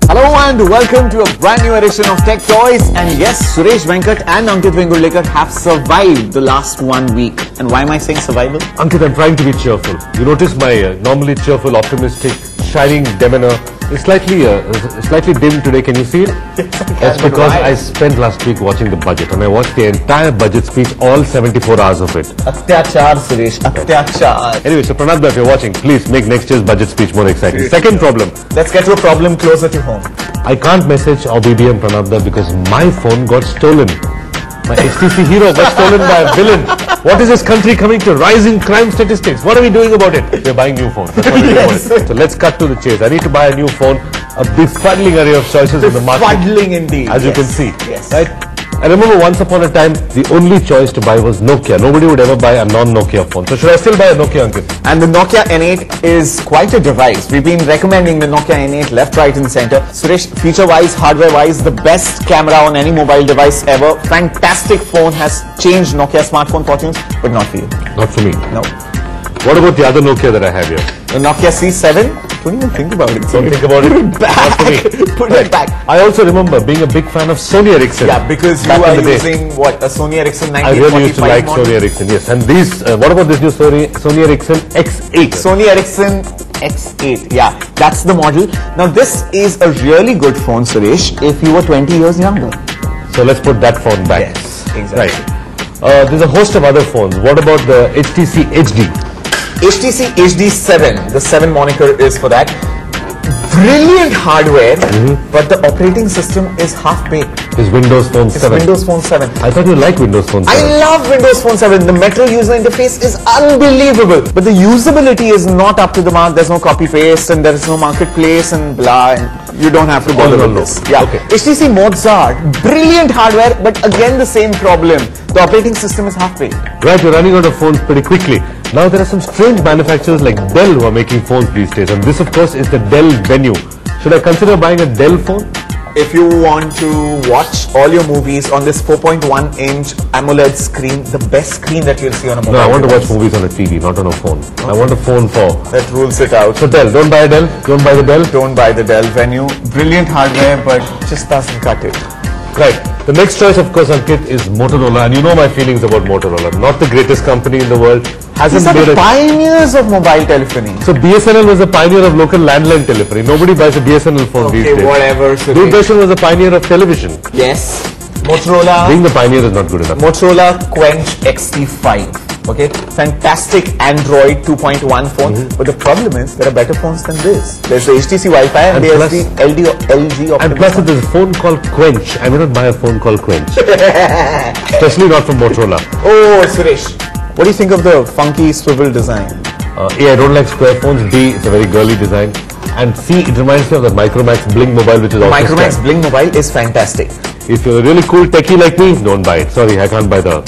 Hello and welcome to a brand new edition of Tech Toys. And yes, Suresh Venkat and Ankit Vengurlekar have survived the last 1 week. And why am I saying survival? Ankit, I'm trying to be cheerful. You notice my normally cheerful, optimistic, shining demeanor is slightly dim today. Can you see it? That's because I spent last week watching the budget, and I watched the entire budget speech, all 74 hours of it. Atyachar, Suresh. Atyachar. Anyway, so Pranab, if you're watching, please make next year's budget speech more exciting. Second problem. Let's get to a problem closer to home. I can't message or BBM Pranab because my phone got stolen. My HTC Hero got stolen by a villain. What is this country coming to? Rising crime statistics. What are we doing about it? We're buying new phones. That's what we're doing about it. So let's cut to the chase. I need to buy a new phone. A befuddling array of choices in the market. Befuddling indeed. As you can see. Yes. Right? I remember once upon a time, the only choice to buy was Nokia. Nobody would ever buy a non-Nokia phone. So should I still buy a Nokia, Ankit? And the Nokia N8 is quite a device. We've been recommending the Nokia N8 left, right and center. Suresh, feature-wise, hardware-wise, the best camera on any mobile device ever. Fantastic phone, has changed Nokia smartphone fortunes, but not for you. Not for me. No. What about the other Nokia that I have here? The Nokia C7? Don't even think about it. Don't think about it. Put it back. Not for me. Put it back. I also remember being a big fan of Sony Ericsson. Yeah, because you are using what, a Sony Ericsson 1945 I really used to like model? Sony Ericsson, yes. And these, what about this new Sony Ericsson X8? Sony Ericsson X8, yeah, that's the model. Now this is a really good phone, Suresh, if you were 20 years younger. So let's put that phone back. Yes, exactly. Right. There's a host of other phones. What about the HTC HD? HTC HD7, the 7 moniker is for that. Brilliant hardware, but the operating system is half-baked. It's Windows Phone 7. It's Windows Phone 7. I thought you liked Windows Phone 7. I love Windows Phone 7. The Metro user interface is unbelievable. But the usability is not up to the mark. There's no copy-paste and there is no marketplace and blah. And you don't have to bother with this. Yeah. Okay. HTC Mozart, brilliant hardware, but again the same problem. The operating system is half-baked. Right, you're running out of phones pretty quickly. Now there are some strange manufacturers like Dell who are making phones these days, and this of course is the Dell Venue. Should I consider buying a Dell phone? If you want to watch all your movies on this 4.1-inch AMOLED screen, the best screen that you'll see on a mobile No, I want to device. watch movies on a TV, not on a phone. Okay. I want a phone for... That rules it out. So Dell, don't buy a Dell? Don't buy the Dell? Don't buy the Dell Venue. Brilliant hardware, but just doesn't cut it. Right. The next choice, of course, Ankit, is Motorola, and you know my feelings about Motorola. Not the greatest company in the world. These are the pioneers of mobile telephony. So BSNL was a pioneer of local landline telephony. Nobody buys a BSNL phone these days. Okay, whatever. Doordarshan was a pioneer of television. Yes. Motorola. Being the pioneer is not good enough. Motorola Quench XT5. Okay, fantastic Android 2.1 phone. But the problem is there are better phones than this. There's the HTC Wi-Fi and there's the LG Optimus. And plus, there's a phone called Quench. I may not buy a phone called Quench, especially not from Motorola. Oh, Suresh, what do you think of the funky swivel design? A, I don't like square phones. B, it's a very girly design. And C, it reminds me of the Micromax Bling Mobile, which is also Micromax Bling Mobile is fantastic. If you're a really cool techie like me, don't buy it. Sorry, I can't buy the...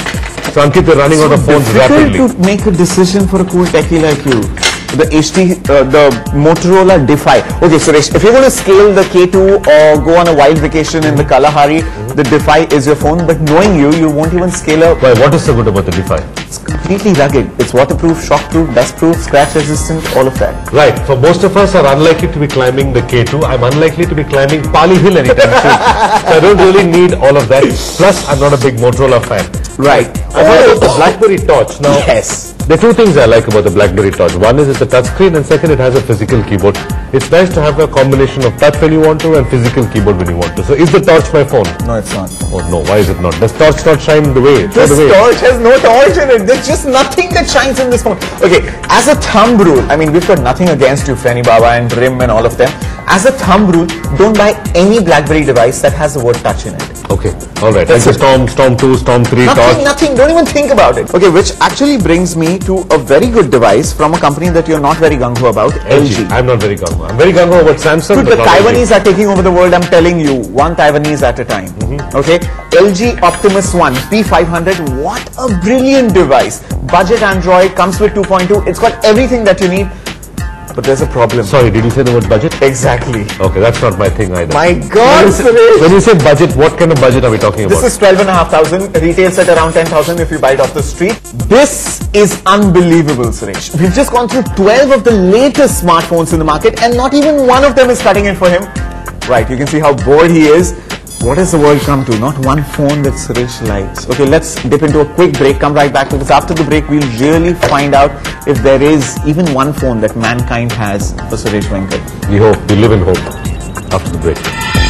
So Ankit, you're running out of phones rapidly. It's difficult to make a decision for a cool techie like you. The Motorola Defy. Okay, Suresh, if you're going to scale the K2 or go on a wild vacation in the Kalahari, the Defy is your phone. But knowing you, you won't even scale up. Why, what is so good about the Defy? It's completely rugged. It's waterproof, shockproof, dustproof, scratch resistant, all of that. Right. So most of us are unlikely to be climbing the K2. I'm unlikely to be climbing Pali Hill anytime soon. So I don't really need all of that. Plus, I'm not a big Motorola fan. Right. I heard about the BlackBerry Torch. Now, yes. There are two things I like about the BlackBerry Torch. One is it's a touchscreen, and second, it has a physical keyboard. It's nice to have a combination of touch when you want to and physical keyboard when you want to. So is the Torch my phone? No, it's not. Oh no, why is it not? Does Torch not shine the way? This Torch has no torch in it. There's just nothing that shines in this phone. Okay, as a thumb rule, I mean, we've got nothing against you, Frenny Baba and RIM and all of them. As a thumb rule, don't buy any BlackBerry device that has the word touch in it. Okay, alright. Like the Storm 2, Storm 3, Torch. Nothing, don't even think about it. Okay, which actually brings me to a very good device from a company that you're not very gung-ho about, LG. I'm not very gung-ho. I'm very gung-ho about Samsung. Dude, the Taiwanese are taking over the world, I'm telling you. One Taiwanese at a time. Okay, LG Optimus One P500, what a brilliant device. Budget Android, comes with 2.2, it's got everything that you need. But there's a problem. Sorry, did you say the word budget? Exactly. Okay, that's not my thing either. My God, Suresh. When you say budget, what kind of budget are we talking about? This is 12,500, retails at around 10,000 if you buy it off the street. This is unbelievable, Suresh. We've just gone through 12 of the latest smartphones in the market and not even one of them is cutting it for him. Right, you can see how bored he is. What has the world come to? Not one phone that Suresh likes. Okay, let's dip into a quick break. Come right back, because after the break, we'll really find out if there is even one phone that mankind has for Suresh Venkat. We hope. We live in hope. After the break.